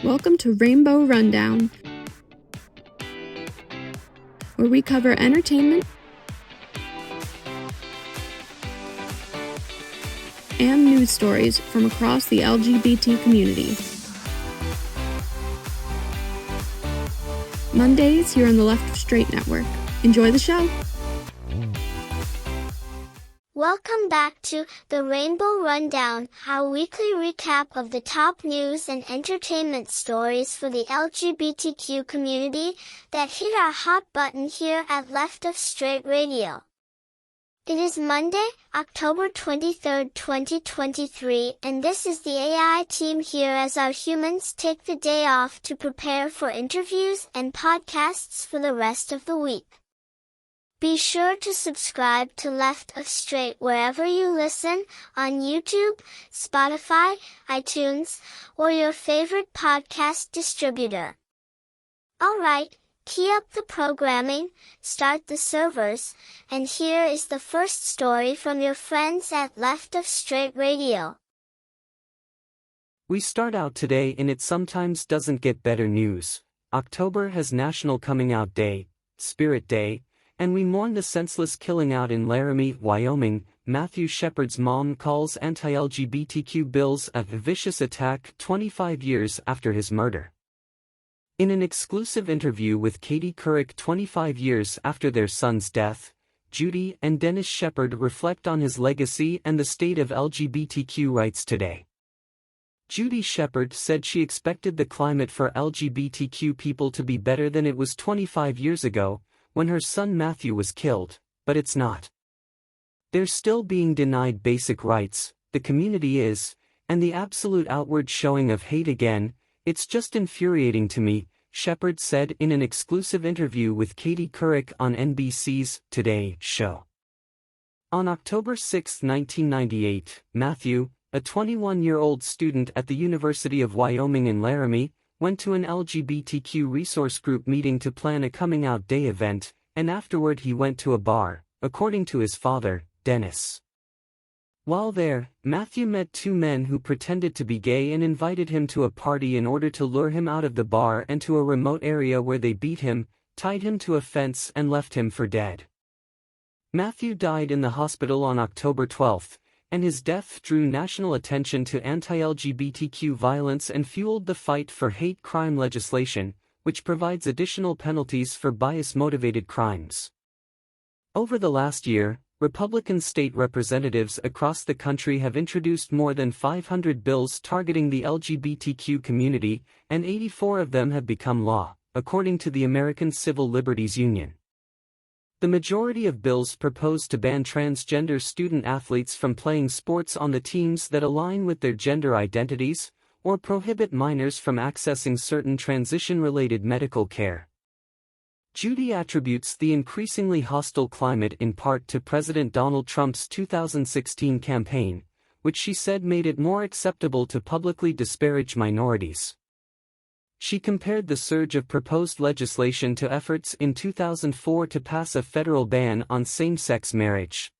Welcome to Rainbow Rundown, where we cover entertainment and news stories from across the LGBT community. Mondays here on the Left of Str8 network. Enjoy the show. Welcome back to the Rainbow Rundown, our weekly recap of the top news and entertainment stories for the LGBTQ community that hit our hot button here at Left of Str8 Radio. It is Monday, October 23, 2023, and this is the AI team here as our humans take the day off to prepare for interviews and podcasts for the rest of the week. Be sure to subscribe to Left of Str8 wherever you listen, on YouTube, Spotify, iTunes, or your favorite podcast distributor. Alright, key up the programming, start the servers, and here is the first story from your friends at Left of Str8 Radio. We start out today in It Sometimes Doesn't Get Better news. October has National Coming Out Day, Spirit Day, and we mourn the senseless killing out in Laramie, Wyoming. Matthew Shepard's mom calls anti-LGBTQ bills a vicious attack 25 years after his murder. In an exclusive interview with Katie Couric 25 years after their son's death, Judy and Dennis Shepard reflect on his legacy and the state of LGBTQ rights today. Judy Shepard said she expected the climate for LGBTQ people to be better than it was 25 years ago, when her son Matthew was killed, but it's not. They're still being denied basic rights, the community is, and the absolute outward showing of hate again. It's just infuriating to me, Shepard said in an exclusive interview with Katie Couric on NBC's Today show. On October 6, 1998, Matthew, a 21-year-old student at the University of Wyoming in Laramie, went to an LGBTQ resource group meeting to plan a coming-out day event, and afterward he went to a bar, according to his father, Dennis. While there, Matthew met two men who pretended to be gay and invited him to a party in order to lure him out of the bar and to a remote area where they beat him, tied him to a fence and left him for dead. Matthew died in the hospital on October 12, and his death drew national attention to anti-LGBTQ violence and fueled the fight for hate crime legislation, which provides additional penalties for bias-motivated crimes. Over the last year, Republican state representatives across the country have introduced more than 500 bills targeting the LGBTQ community, and 84 of them have become law, according to the American Civil Liberties Union. The majority of bills propose to ban transgender student-athletes from playing sports on the teams that align with their gender identities, or prohibit minors from accessing certain transition-related medical care. Judy attributes the increasingly hostile climate in part to President Donald Trump's 2016 campaign, which she said made it more acceptable to publicly disparage minorities. She compared the surge of proposed legislation to efforts in 2004 to pass a federal ban on same-sex marriage.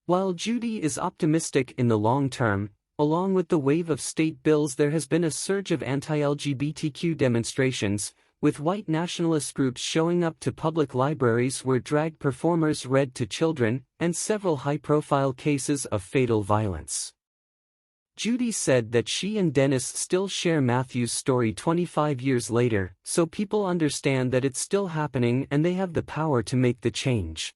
While Judy is optimistic in the long term, along with the wave of state bills there has been a surge of anti-LGBTQ demonstrations, with white nationalist groups showing up to public libraries where drag performers read to children, and several high-profile cases of fatal violence. Judy said that she and Dennis still share Matthew's story 25 years later, so people understand that it's still happening and they have the power to make the change.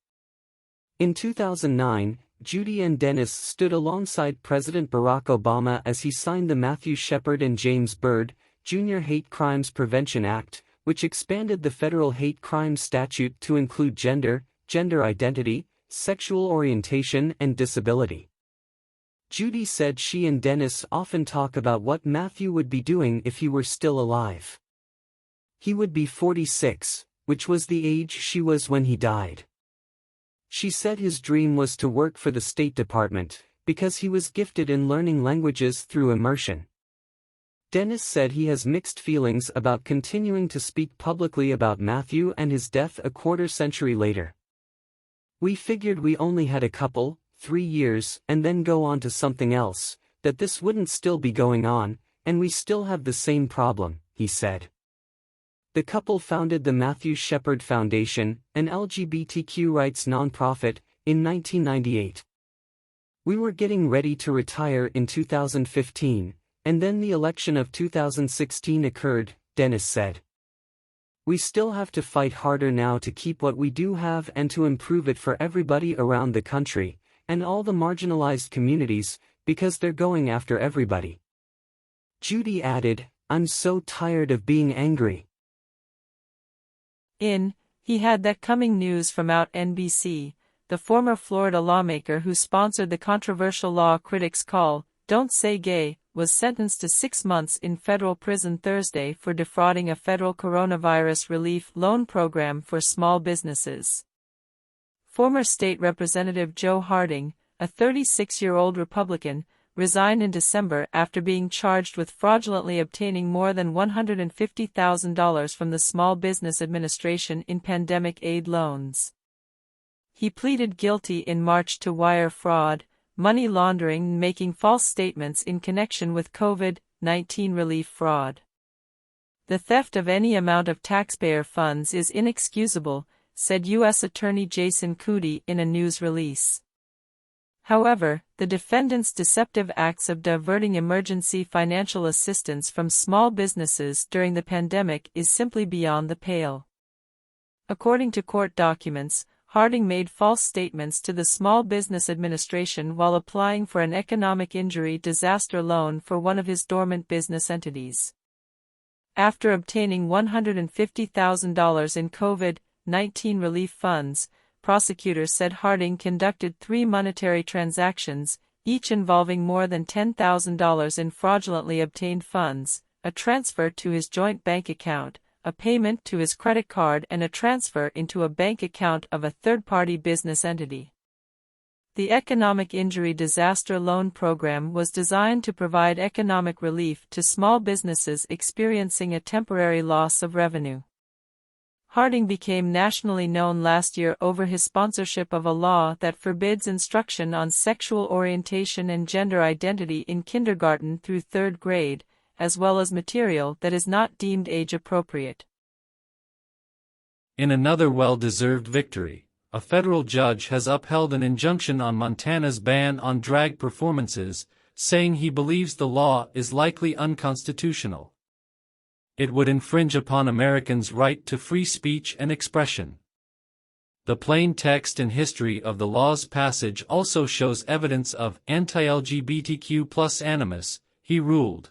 In 2009, Judy and Dennis stood alongside President Barack Obama as he signed the Matthew Shepard and James Byrd, Jr. Hate Crimes Prevention Act, which expanded the federal hate crime statute to include gender, gender identity, sexual orientation and disability. Judy said she and Dennis often talk about what Matthew would be doing if he were still alive. He would be 46, which was the age she was when he died. She said his dream was to work for the State Department, because he was gifted in learning languages through immersion. Dennis said he has mixed feelings about continuing to speak publicly about Matthew and his death a quarter-century later. We figured we only had a couple, 3 years, and then go on to something else, that this wouldn't still be going on, and we still have the same problem, he said. The couple founded the Matthew Shepard Foundation, an LGBTQ rights nonprofit, in 1998. We were getting ready to retire in 2015, and then the election of 2016 occurred, Dennis said. We still have to fight harder now to keep what we do have and to improve it for everybody around the country, and all the marginalized communities, because they're going after everybody. Judy added, I'm so tired of being angry. He had that coming news from out NBC. The former Florida lawmaker who sponsored the controversial law critics call, Don't Say Gay, was sentenced to 6 months in federal prison Thursday for defrauding a federal coronavirus relief loan program for small businesses. Former State Representative Joe Harding, a 36-year-old Republican, resigned in December after being charged with fraudulently obtaining more than $150,000 from the Small Business Administration in pandemic aid loans. He pleaded guilty in March to wire fraud, money laundering and making false statements in connection with COVID-19 relief fraud. The theft of any amount of taxpayer funds is inexcusable, said U.S. Attorney Jason Cootie in a news release. However, the defendant's deceptive acts of diverting emergency financial assistance from small businesses during the pandemic is simply beyond the pale. According to court documents, Harding made false statements to the Small Business Administration while applying for an economic injury disaster loan for one of his dormant business entities. After obtaining $150,000 in COVID-19 relief funds, prosecutors said Harding conducted 3 monetary transactions, each involving more than $10,000 in fraudulently obtained funds, a transfer to his joint bank account, a payment to his credit card and a transfer into a bank account of a third-party business entity. The Economic Injury Disaster Loan Program was designed to provide economic relief to small businesses experiencing a temporary loss of revenue. Harding became nationally known last year over his sponsorship of a law that forbids instruction on sexual orientation and gender identity in kindergarten through 3rd grade, as well as material that is not deemed age-appropriate. In another well-deserved victory, a federal judge has upheld an injunction on Montana's ban on drag performances, saying he believes the law is likely unconstitutional. It would infringe upon Americans' right to free speech and expression. The plain text and history of the law's passage also shows evidence of anti-LGBTQ+ animus, he ruled.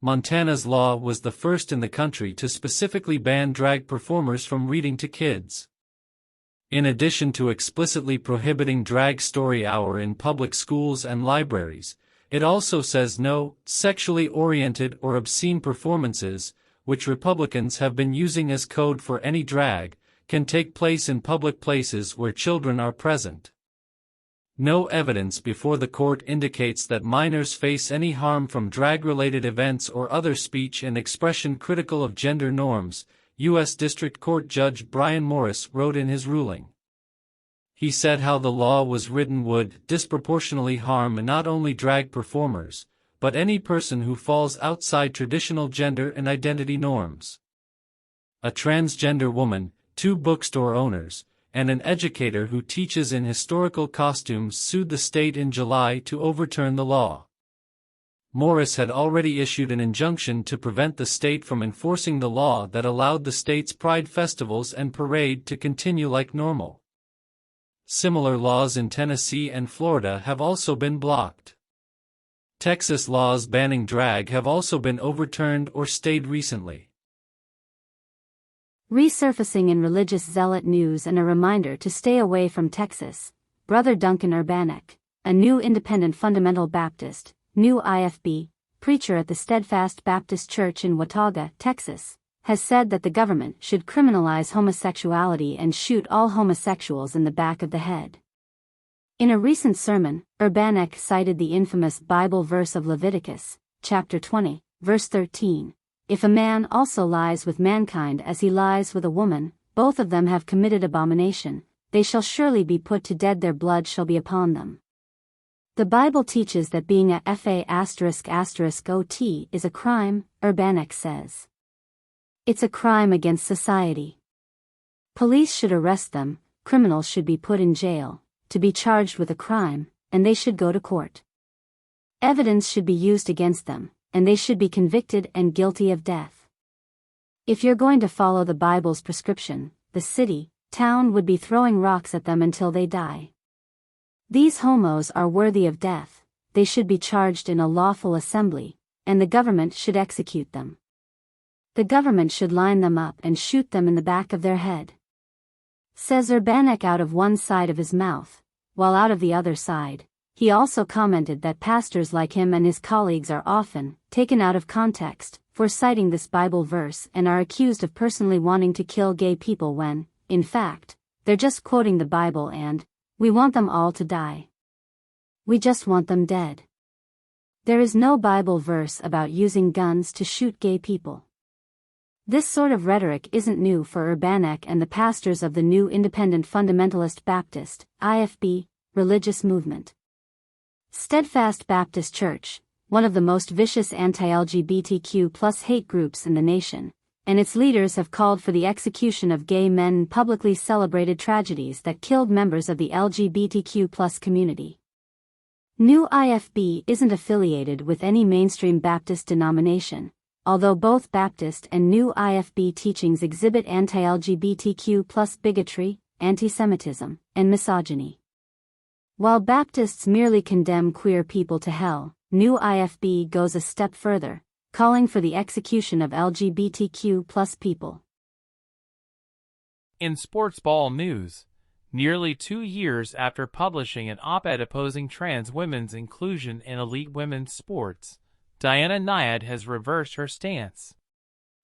Montana's law was the first in the country to specifically ban drag performers from reading to kids. In addition to explicitly prohibiting drag story hour in public schools and libraries, it also says no sexually oriented or obscene performances, which Republicans have been using as code for any drag, can take place in public places where children are present. No evidence before the court indicates that minors face any harm from drag-related events or other speech and expression critical of gender norms, U.S. District Court Judge Brian Morris wrote in his ruling. He said how the law was written would disproportionately harm not only drag performers, but any person who falls outside traditional gender and identity norms. A transgender woman, 2 bookstore owners, and an educator who teaches in historical costumes sued the state in July to overturn the law. Morris had already issued an injunction to prevent the state from enforcing the law that allowed the state's pride festivals and parade to continue like normal. Similar laws in Tennessee and Florida have also been blocked. Texas laws banning drag have also been overturned or stayed recently. Resurfacing in religious zealot news and a reminder to stay away from Texas, Brother Duncan Urbanek, a new independent fundamental Baptist, new IFB, preacher at the Steadfast Baptist Church in Watauga, Texas, has said that the government should criminalize homosexuality and shoot all homosexuals in the back of the head. In a recent sermon, Urbanek cited the infamous Bible verse of Leviticus, chapter 20, verse 13. If a man also lies with mankind as he lies with a woman, both of them have committed abomination, they shall surely be put to death, their blood shall be upon them. The Bible teaches that being a FA***OT is a crime, Urbanek says. It's a crime against society. Police should arrest them, criminals should be put in jail, to be charged with a crime, and they should go to court. Evidence should be used against them, and they should be convicted and guilty of death. If you're going to follow the Bible's prescription, the city, town would be throwing rocks at them until they die. These homos are worthy of death, they should be charged in a lawful assembly, and the government should execute them. The government should line them up and shoot them in the back of their head. Says Urbanek out of one side of his mouth, while out of the other side. He also commented that pastors like him and his colleagues are often taken out of context for citing this Bible verse and are accused of personally wanting to kill gay people when, in fact, they're just quoting the Bible and, we want them all to die. We just want them dead. There is no Bible verse about using guns to shoot gay people. This sort of rhetoric isn't new for Urbanek and the pastors of the New Independent Fundamentalist Baptist, IFB, religious movement. Steadfast Baptist Church, one of the most vicious anti-LGBTQ+ hate groups in the nation, and its leaders have called for the execution of gay men in publicly celebrated tragedies that killed members of the LGBTQ+ community. New IFB isn't affiliated with any mainstream Baptist denomination, although both Baptist and New IFB teachings exhibit anti-LGBTQ+ bigotry, anti-Semitism, and misogyny. While Baptists merely condemn queer people to hell, New IFB goes a step further, calling for the execution of LGBTQ+ people. In sports ball news, nearly 2 years after publishing an op-ed opposing trans women's inclusion in elite women's sports, Diana Nyad has reversed her stance.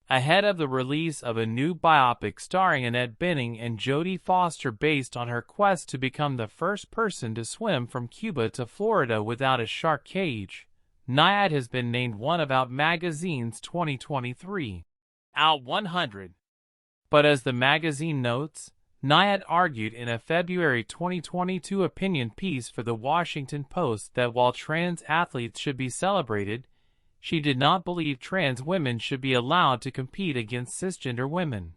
Ahead of the release of a new biopic starring Annette Bening and Jodie Foster based on her quest to become the first person to swim from Cuba to Florida without a shark cage, Nyad has been named one of Out Magazine's 2023 Out 100. But as the magazine notes, Nyad argued in a February 2022 opinion piece for the Washington Post that while trans athletes should be celebrated, she did not believe trans women should be allowed to compete against cisgender women.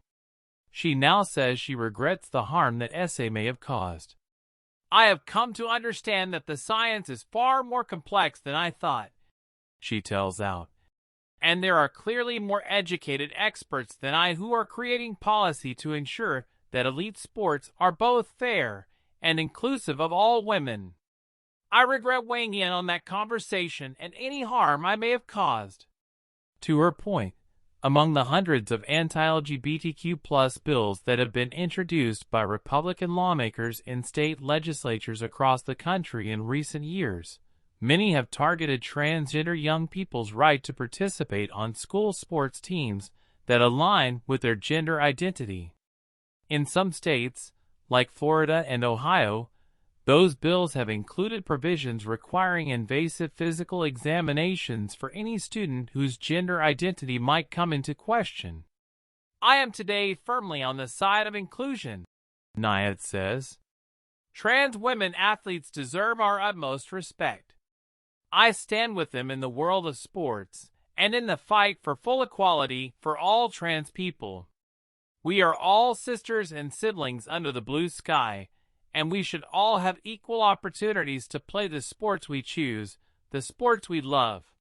She now says she regrets the harm that essay may have caused. I have come to understand that the science is far more complex than I thought, she tells Out. And there are clearly more educated experts than I who are creating policy to ensure that elite sports are both fair and inclusive of all women. I regret weighing in on that conversation and any harm I may have caused. To her point, among the hundreds of anti-LGBTQ+ bills that have been introduced by Republican lawmakers in state legislatures across the country in recent years, many have targeted transgender young people's right to participate on school sports teams that align with their gender identity. In some states, like Florida and Ohio, those bills have included provisions requiring invasive physical examinations for any student whose gender identity might come into question. I am today firmly on the side of inclusion, Nyad says. Trans women athletes deserve our utmost respect. I stand with them in the world of sports and in the fight for full equality for all trans people. We are all sisters and siblings under the blue sky, and we should all have equal opportunities to play the sports we choose, the sports we love.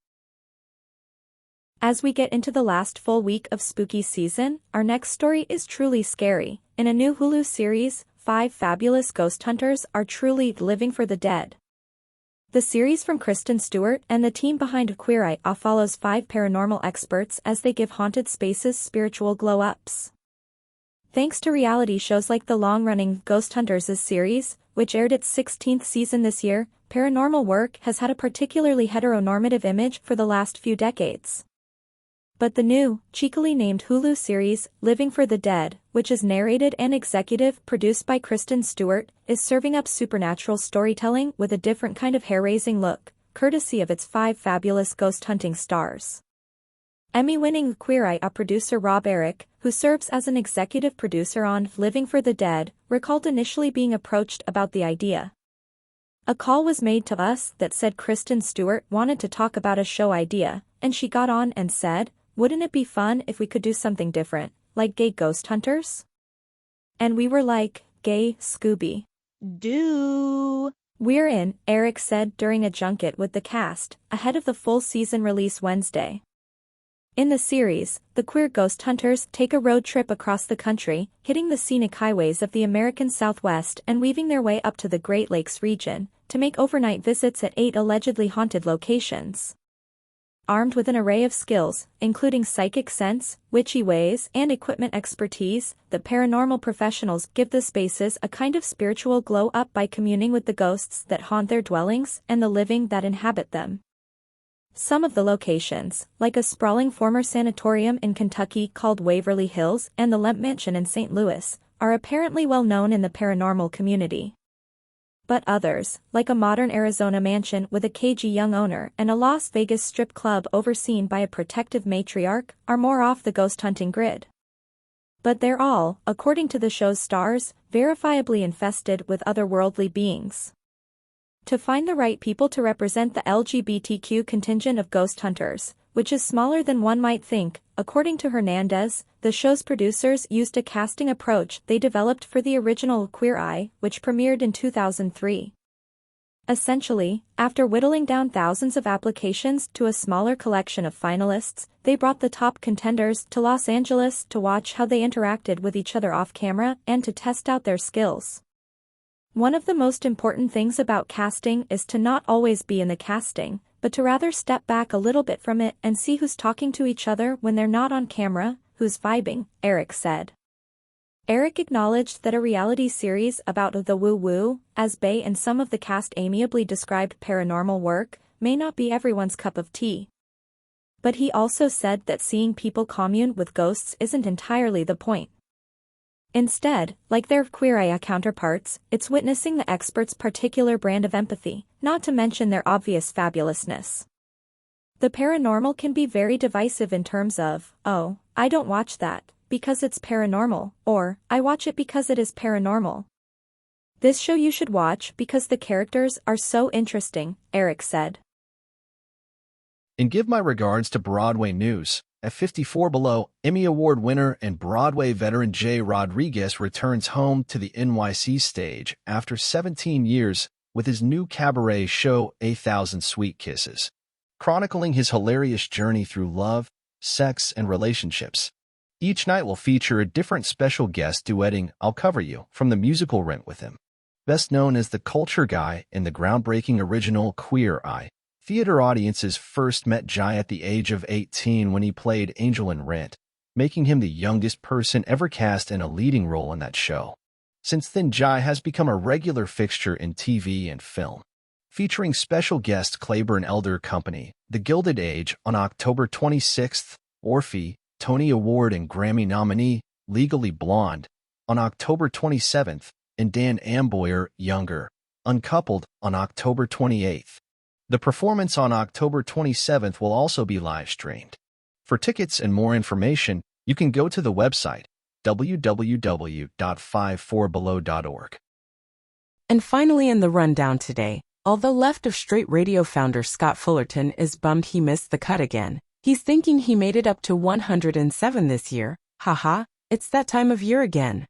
As we get into the last full week of spooky season, our next story is truly scary. In a new Hulu series, 5 fabulous ghost hunters are truly living for the dead. The series from Kristen Stewart and the team behind Queer Centric follows 5 paranormal experts as they give haunted spaces spiritual glow-ups. Thanks to reality shows like the long-running Ghost Hunters series, which aired its 16th season this year, paranormal work has had a particularly heteronormative image for the last few decades. But the new, cheekily named Hulu series, Living for the Dead, which is narrated and executive produced by Kristen Stewart, is serving up supernatural storytelling with a different kind of hair-raising look, courtesy of its 5 fabulous ghost hunting stars. Emmy-winning Queer Centric producer Rob Eric, who serves as an executive producer on Living for the Dead, recalled initially being approached about the idea. A call was made to us that said Kristen Stewart wanted to talk about a show idea, and she got on and said, "Wouldn't it be fun if we could do something different, like gay ghost hunters?" And we were like, "Gay Scooby Doo. We're in," Eric said during a junket with the cast, ahead of the full season release Wednesday. In the series, the queer ghost hunters take a road trip across the country, hitting the scenic highways of the American Southwest and weaving their way up to the Great Lakes region, to make overnight visits at 8 allegedly haunted locations. Armed with an array of skills, including psychic sense, witchy ways, and equipment expertise, the paranormal professionals give the spaces a kind of spiritual glow-up by communing with the ghosts that haunt their dwellings and the living that inhabit them. Some of the locations, like a sprawling former sanatorium in Kentucky called Waverly Hills and the Lemp Mansion in St. Louis, are apparently well known in the paranormal community. But others, like a modern Arizona mansion with a cagey young owner and a Las Vegas strip club overseen by a protective matriarch, are more off the ghost hunting grid. But they're all, according to the show's stars, verifiably infested with otherworldly beings. To find the right people to represent the LGBTQ contingent of ghost hunters, which is smaller than one might think, according to Hernandez, the show's producers used a casting approach they developed for the original Queer Eye, which premiered in 2003. Essentially, after whittling down thousands of applications to a smaller collection of finalists, they brought the top contenders to Los Angeles to watch how they interacted with each other off-camera and to test out their skills. One of the most important things about casting is to not always be in the casting, but to rather step back a little bit from it and see who's talking to each other when they're not on camera, who's vibing, Eric said. Eric acknowledged that a reality series about the woo-woo, as Bay and some of the cast amiably described paranormal work, may not be everyone's cup of tea. But he also said that seeing people commune with ghosts isn't entirely the point. Instead, like their Queer Eye counterparts, it's witnessing the experts' particular brand of empathy, not to mention their obvious fabulousness. The paranormal can be very divisive in terms of, "Oh, I don't watch that, because it's paranormal," or, "I watch it because it is paranormal." "This show you should watch because the characters are so interesting," Eric said. And give my regards to Broadway News. At 54 Below, Emmy Award winner and Broadway veteran Jay Rodriguez returns home to the NYC stage after 17 years with his new cabaret show, A Thousand Sweet Kisses, chronicling his hilarious journey through love, sex, and relationships. Each night will feature a different special guest duetting I'll Cover You from the musical Rent with him. Best known as the culture guy in the groundbreaking original Queer Eye, theater audiences first met Jai at the age of 18 when he played Angel in Rent, making him the youngest person ever cast in a leading role in that show. Since then, Jai has become a regular fixture in TV and film, featuring special guest Claiborne Elder Company, The Gilded Age on October 26th, Orphe, Tony Award and Grammy nominee, Legally Blonde, on October 27th, and Dan Amboyer, Younger, Uncoupled, on October 28th. The performance on October 27th will also be live-streamed. For tickets and more information, you can go to the website www.54below.org. And finally in the rundown today, although Left of Straight Radio founder Scott Fullerton is bummed he missed the cut again, he's thinking he made it up to 107 this year. Haha, it's that time of year again.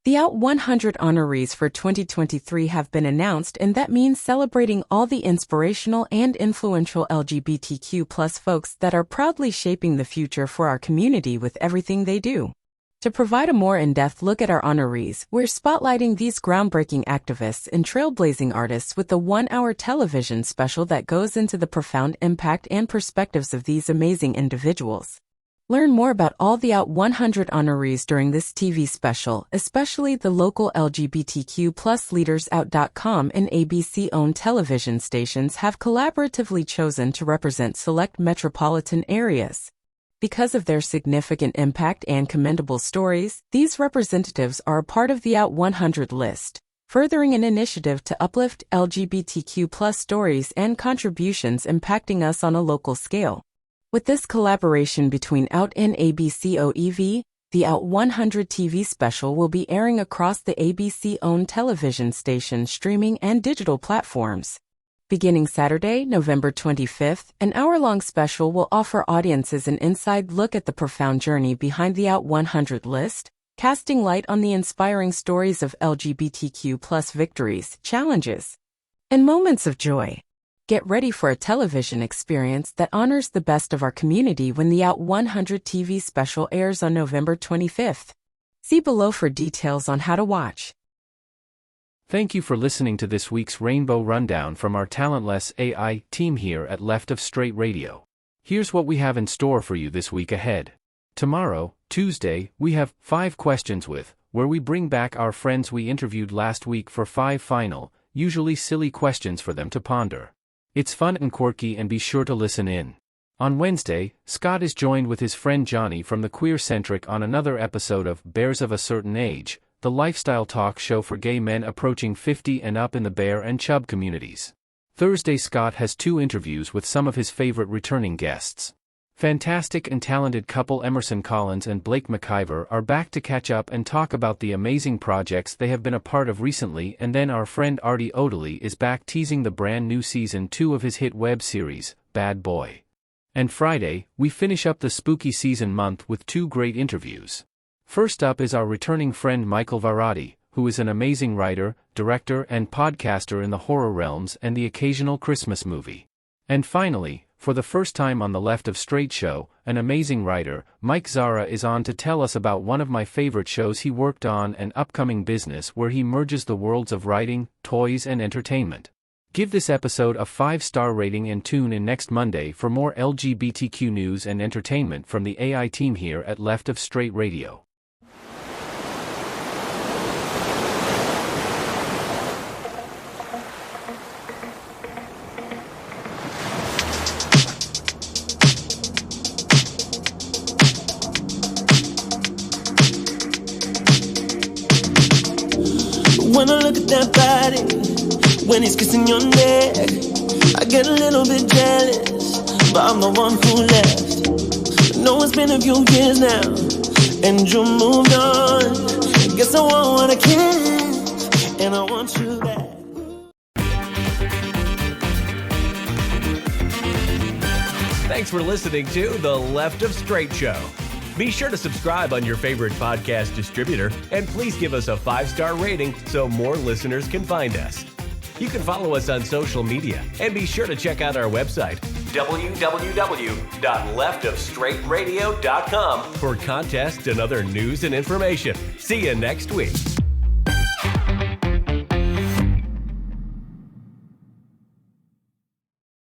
The Out 100 honorees for 2023 have been announced, and that means celebrating all the inspirational and influential LGBTQ+ folks that are proudly shaping the future for our community with everything they do. To provide a more in-depth look at our honorees, we're spotlighting these groundbreaking activists and trailblazing artists with a 1-hour television special that goes into the profound impact and perspectives of these amazing individuals. Learn more about all the Out 100 honorees during this TV special, especially the local LGBTQ+ leaders. Out.com and ABC-owned television stations have collaboratively chosen to represent select metropolitan areas. Because of their significant impact and commendable stories, these representatives are a part of the Out 100 list, furthering an initiative to uplift LGBTQ+ stories and contributions impacting us on a local scale. With this collaboration between Out and ABCOEV, the Out 100 TV special will be airing across the ABC-owned television station, streaming, and digital platforms. Beginning Saturday, November 25th, an hour-long special will offer audiences an inside look at the profound journey behind the Out 100 list, casting light on the inspiring stories of LGBTQ+ victories, challenges, and moments of joy. Get ready for a television experience that honors the best of our community when the Out 100 TV special airs on November 25th. See below for details on how to watch. Thank you for listening to this week's Rainbow Rundown from our talentless AI team here at Left of Str8 Radio. Here's what we have in store for you this week ahead. Tomorrow, Tuesday, we have 5 Questions With, where we bring back our friends we interviewed last week for 5 final, usually silly questions for them to ponder. It's fun and quirky, and be sure to listen in. On Wednesday, Scott is joined with his friend Jonny from the Queer Centric on another episode of Bears of a Certain Age, the lifestyle talk show for gay men approaching 50 and up in the bear and chub communities. Thursday, Scott has 2 interviews with some of his favorite returning guests. Fantastic and talented couple Emerson and Blake McIver are back to catch up and talk about the amazing projects they have been a part of recently, and then our friend Artie O'Daly is back teasing the brand new season 2 of his hit web series, Bad Boy. And Friday, we finish up the spooky season month with 2 great interviews. First up is our returning friend Michael Varrati, who is an amazing writer, director, and podcaster in the horror realms and the occasional Christmas movie. And finally, for the first time on the Left of Str8 show, an amazing writer, Mike Zara is on to tell us about one of my favorite shows he worked on, an upcoming business where he merges the worlds of writing, toys, and entertainment. Give this episode a 5-star rating and tune in next Monday for more LGBTQ news and entertainment from the AI team here at Left of Str8 Radio. When I look at that body, when he's kissing your neck, I get a little bit jealous, but I'm the one who left. I know it's been a few years now, and you moved on. I guess I want what I can, and I want you back. Thanks for listening to The Left of Str8 Show. Be sure to subscribe on your favorite podcast distributor, and please give us a 5-star rating so more listeners can find us. You can follow us on social media, and be sure to check out our website, www.leftofstraightradio.com, for contests and other news and information. See you next week.